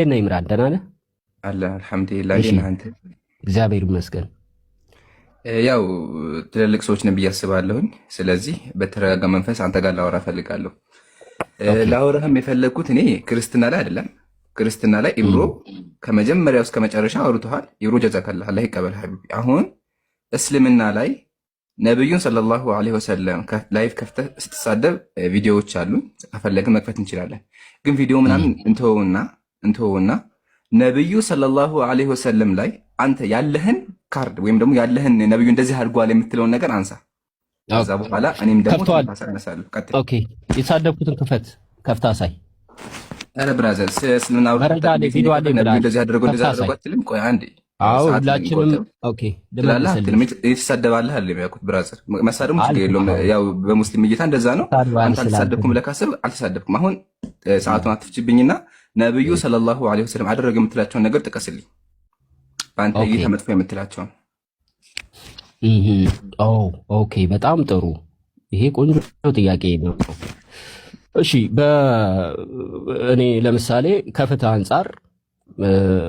እና ይምራን ደህና ነህ? አለ አልሐምዱሊላህ። እሺ እንዴት ነህ አንተ? እግዚአብሔር ይመስገን። ያው ትልልቅ ሰዎች ነን ብዬ አስባለሁኝ። ስለዚህ በተረጋጋ መንፈስ አንተ ጋር ላወራ ፈልጋለሁ። ኦኬ ላወራህም የፈለግኩት እኔ ክርስትና ላይ አይደለም። ክርስትና ላይ ኢብሮ ከመጀመሪያው እስከ መጨረሻ አውርተዋል። ኢብሮ ጀዛከላህ፣ አላህ ይቀበል ሀቢቢ። አሁን እስልምና ላይ ነብዩን ሰለላሁ ዐለይሂ ወሰለም ላይፍ ከፍተህ ስትሳደብ ቪዲዮዎች አሉ። ከፈለግን መክፈት እንችላለን። ግን ቪዲዮ ምናምን እንተወውና ነብዩ ሰለላሁ ዐለይሂ ወሰለም ላይ አንተ ያለህን ካርድ ወይም ደግሞ ያለህን ነብዩ እንደዚህ አድርጓል የምትለውን ነገር አንሳ። ከዛ በኋላ እኔም ደግሞ ከፍተዋል። ታሳነሳለሁ። ቀጥል። ኦኬ የተሳደብኩትን ከፍታ አሳይ። አረ ብራዘር እስልምና መረጃ አለ፣ ቪዲዮ አለ ነብዩ ይላል። እንደዚህ አድርጎ እንደዚህ ከፍታ አድርጎ አሳይ። አትልም? ቆይ አንዴ አዎ ሰዓት ሁላችንም እንቆጥብ ኦኬ ትላለህ አትልም? ልመልስልህ። የተሳደባለህ አለ የሚያውቁት ብራዘር። መሳደሙ ችግር የለውም። አልኩህ ያው በሙስሊም እይታ እንደዛ ነው። ታድባል አንተ አልተሳደብኩም ስላልኩህ ብለህ ካሰብክ አልተሳደብኩም። አሁን ሰዓቱን አትፍችብኝና ነብዩ ሰለላሁ ዐለይሂ ወሰለም አደረገ የምትላቸውን ነገር ጥቀስልኝ። በአንተ ኦኬ እይታ መጥፎ የምትላቸውን። እህ ኦ ኦኬ በጣም ጥሩ። ይሄ ቆንጆ ጥያቄ ነው። እሺ እኔ ለምሳሌ ከፍትህ አንጻር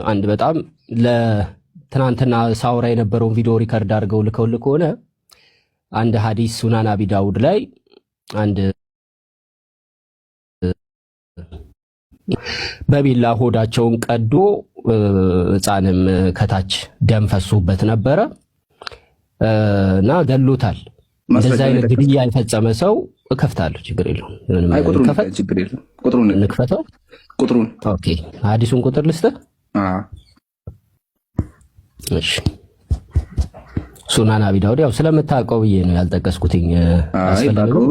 አንድ በጣም ለትናንትና ሳውራ የነበረውን ቪዲዮ ሪከርድ አድርገው ልከውልህ ከሆነ አንድ ሐዲስ ሱናን አቢ ዳውድ ላይ አንድ በቢላ ሆዳቸውን ቀዶ ሕፃንም ከታች ደም ፈሶበት ነበረ እና ገሎታል። እንደዛ አይነት ግድያ የፈጸመ ሰው እከፍታለሁ፣ ችግር የለውም። ምንም አይ ቁጥሩን ከፈት ችግር የለውም። ቁጥሩን እንክፈተው። ቁጥሩን ኦኬ ሐዲሱን ቁጥር ልስጥህ። እሺ ሱናን አቢ ዳውድ ያው ስለምታውቀው ብዬ ነው ያልጠቀስኩትኝ። አስፈልገው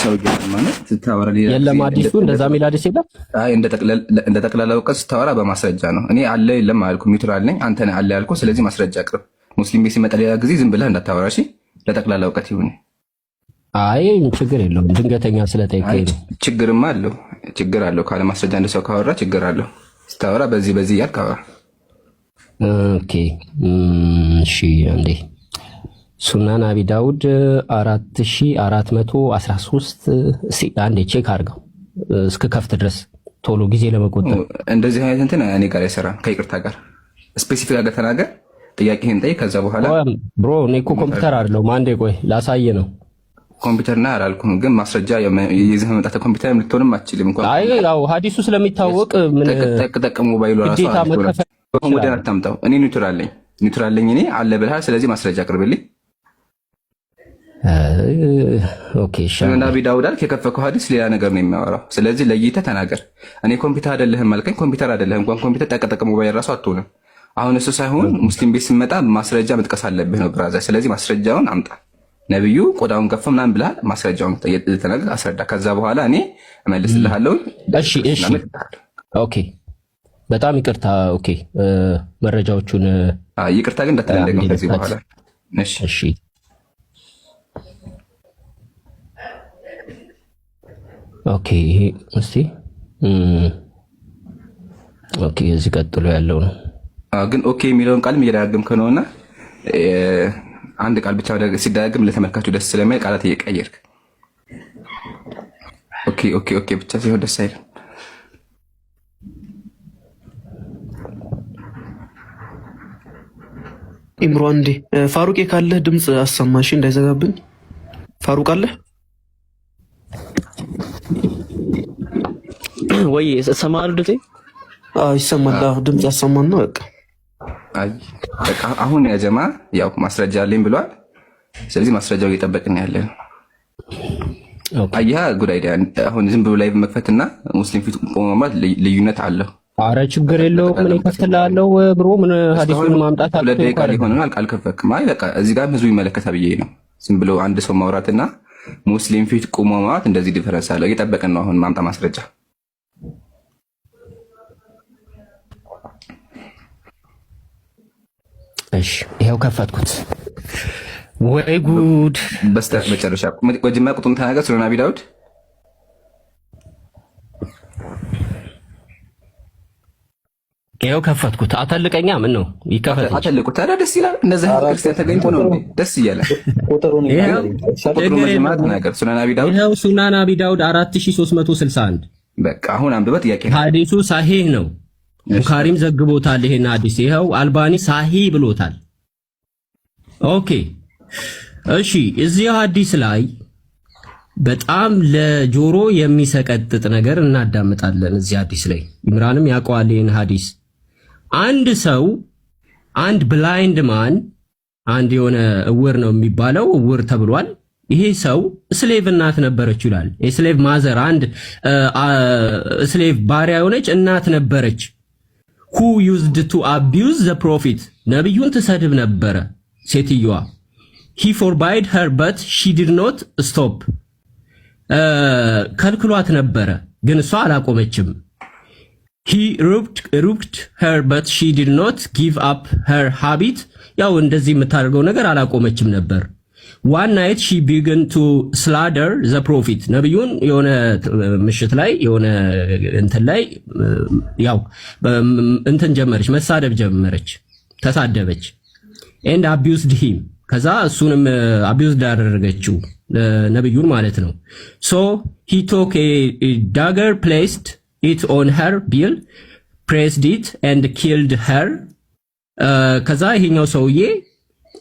ሰው ማለት ስታወራ የለም አዲሱ እንደዛ የሚል አዲስ የለም። አይ እንደ ጠቅላላ እውቀት ስታወራ በማስረጃ ነው። እኔ አለ የለም አልኩ፣ ኒውትራል ነኝ። አንተ ነህ አለ ያልኩ። ስለዚህ ማስረጃ አቅርብ። ሙስሊም ቤት ሲመጣ ሌላ ጊዜ ዝም ብለህ እንዳታወራ እሺ። ለጠቅላላ እውቀት ይሁን። አይ ችግር የለውም፣ ድንገተኛ ስለጠየቀኝ ነው። ችግርማ አለው፣ ችግር አለው። ካለ ማስረጃ እንደ ሰው ካወራ ችግር አለው። ስታወራ በዚህ እያልክ አወራ። ኦኬ እሺ አንዴ ሱናን አቢ ዳውድ 4413 እስኪ አንዴ ቼክ አድርገው እስከ ከፍት ድረስ ቶሎ ጊዜ ለመቆጠብ። እንደዚህ አይነት እንትን እኔ ጋር አይሰራም። ከይቅርታ ጋር ስፔሲፊክ አድርገህ ተናገር፣ ጥያቄህን ጠይቅ። ከዛ በኋላ ብሮ እኔ እኮ ኮምፒውተር አይደለሁም። አንዴ ቆይ ላሳየ ነው። ኮምፒውተርና አላልኩም፣ ግን ማስረጃ ይዘህ መምጣት ኮምፒውተር ልትሆንም አትችልም። እንኳን አይ ያው ሐዲሱ ስለሚታወቅ ምን ጠቅ ሞባይሉ ራሱ ግዴታ መከፈል ወደን አታምጣው። እኔ ኒውትራል ነኝ እኔ አለ ብለሃል። ስለዚህ ማስረጃ አቅርብልኝ። ኦኬ ሱናን አቢ ዳውድ አልክ፣ የከፈከው ሐዲስ ሌላ ነገር ነው የሚያወራው። ስለዚህ ለይተህ ተናገር። እኔ ኮምፒውተር አይደለህም አልከኝ፣ ኮምፒውተር አይደለህም። እንኳን ኮምፒውተር ጠቅ ሞባይል ራሱ አትሆንም። አሁን እሱ ሳይሆን ሙስሊም ቤት ስመጣ ማስረጃ መጥቀስ አለብህ ነው ብራዘር። ስለዚህ ማስረጃውን አምጣ። ነብዩ ቆዳውን ከፈ ምናምን ብለሃል፣ ማስረጃውን ተናገር፣ አስረዳ። ከዛ በኋላ እኔ እመልስልሃለሁ። እሺ ኦኬ በጣም ይቅርታ። ኦኬ መረጃዎቹን ይቅርታ ግን እንዳትለንደገም ከዚህ በኋላ እሺ ኦኬ ይሄ እስቲ ኦኬ እዚህ ቀጥሎ ያለው ነው። ግን ኦኬ የሚለውን ቃልም እየደጋገምክ ነውና አንድ ቃል ብቻ ሲደጋገም ለተመልካቹ ደስ ስለማይል ቃላት እየቀየርክ ኦኬ ኦኬ ኦኬ ብቻ ሲሆን ደስ አይልም። ኢምሮ አንዴ ፋሩቄ ካለህ ድምፅ አሰማሽ እንዳይዘጋብኝ። ፋሩቅ አለ ወይ? ሰማሉ ድምጼ? አዎ ይሰማል። ድምፅ አሰማና በቃ በቃ አሁን ያ ጀማ ያው ማስረጃ አለኝ ብሏል። ስለዚህ ማስረጃው እየጠበቅን ያለ ነው። አያ ጉድ አይዲያ። አሁን ዝም ብሎ ላይ መክፈትና ሙስሊም ፊት ቆሞ ማለት ልዩነት አለው። አረ ችግር የለውም። ምን ይከፍትልሃለሁ ብሮ ምን ሐዲሱን ማምጣት አለ ደቂቃ ሊሆን አልከፈክም። አይ በቃ እዚህ ጋር ህዝቡ ይመለከታል ብዬ ነው። ዝም ብሎ አንድ ሰው ማውራትና ሙስሊም ፊት ቆሞ ማለት እንደዚህ ዲፈረንስ አለው። እየጠበቅን ነው። አሁን ማምጣ ማስረጃ። እሺ ይሄው ከፈትኩት። ወይ ጉድ! በስተመጨረሻ መጀመሪያ ቁጥሩን ተናገር። ሱናን አቢ ዳውድ ይሄው ከፈትኩት። አተልቀኛ ምን ነው ይከፈት? አተልቁት። ታዲያ ደስ ይላል። እነዚህ ክርስቲያን ተገኝቶ ነው ደስ እያለ ቁጥሩን መጀመሪያ ተናገር። ሱናን አቢ ዳውድ ይሄው ሱናን አቢ ዳውድ 4361 በቃ አሁን አንብበህ ጥያቄ ነው። ሐዲሱ ሳሂህ ነው። ቡኻሪም ዘግቦታል ይሄን ሐዲስ። ይኸው አልባኒ ሳሂ ብሎታል። ኦኬ እሺ፣ እዚህ ሐዲስ ላይ በጣም ለጆሮ የሚሰቀጥጥ ነገር እናዳምጣለን። እዚህ ሐዲስ ላይ ኢምራንም ያውቀዋል ይሄን ሐዲስ። አንድ ሰው አንድ ብላይንድ ማን አንድ የሆነ እውር ነው የሚባለው እውር ተብሏል። ይሄ ሰው ስሌቭ እናት ነበረች ይላል። የስሌቭ ማዘር አንድ ስሌቭ ባሪያ የሆነች እናት ነበረች። who used to abuse the prophet ነብዩን ትሰድብ ነበረ ሴትዮዋ። he forbade her but she did not stop ከልክሏት ነበረ ግን እሷ አላቆመችም። he rebuked her but she did not give up her habit ያው እንደዚህ የምታደርገው ነገር አላቆመችም ነበር። one night she began to slander the prophet ነብዩን የሆነ ምሽት ላይ የሆነ እንትን ላይ ያው እንትን ጀመረች መሳደብ ጀመረች ተሳደበች and abused him ከዛ እሱንም abused አደረገችው ነብዩን ማለት ነው። so he took a dagger placed it on her bill pressed it and killed her ከዛ ይሄኛው ሰውዬ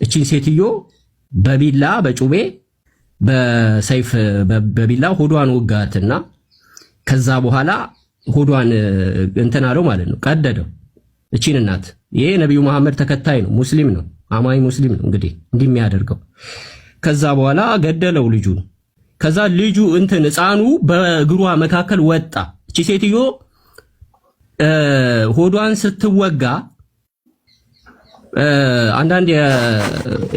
እቺን ሴትዮ በቢላ በጩቤ በሰይፍ በቢላ ሆዷን ወጋትና ከዛ በኋላ ሆዷን እንትን አለው ማለት ነው ቀደደው እቺን እናት። ይሄ ነብዩ መሐመድ ተከታይ ነው ሙስሊም ነው አማኝ ሙስሊም ነው እንግዲህ እንዲህ የሚያደርገው። ከዛ በኋላ ገደለው ልጁን። ከዛ ልጁ እንትን ህፃኑ በእግሯ መካከል ወጣ። እቺ ሴትዮ ሆዷን ስትወጋ አንዳንድ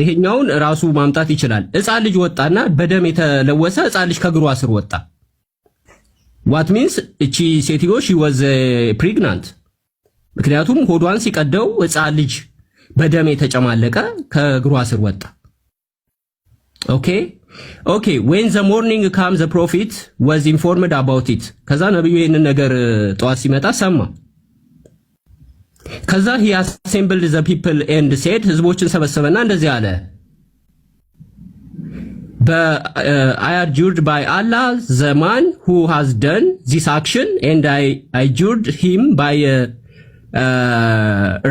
ይሄኛውን ራሱ ማምጣት ይችላል። ህፃን ልጅ ወጣና በደም የተለወሰ ህፃን ልጅ ከእግሯ ስር ወጣ። what means እቺ ሴትዮ she was pregnant ምክንያቱም ሆዷን ሲቀደው ህፃን ልጅ በደም የተጨማለቀ ከእግሯ ስር ወጣ። okay when the morning comes the prophet was informed about it ከዛ ነብዩ ይሄንን ነገር ጧት ሲመጣ ሰማ። ከዛ he assembled the people and said ህዝቦችን ሰበሰበና እንደዚህ አለ I adjured by Allah the man who has done this action and I adjured him by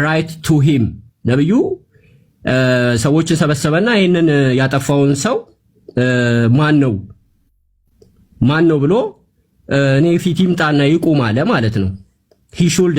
right to him ነብዩ ሰዎችን ሰበሰበና ይሄንን ያጠፋውን ሰው ማን ነው ብሎ እኔ ፊት ይምጣና ይቁም አለ ማለት ነው። he should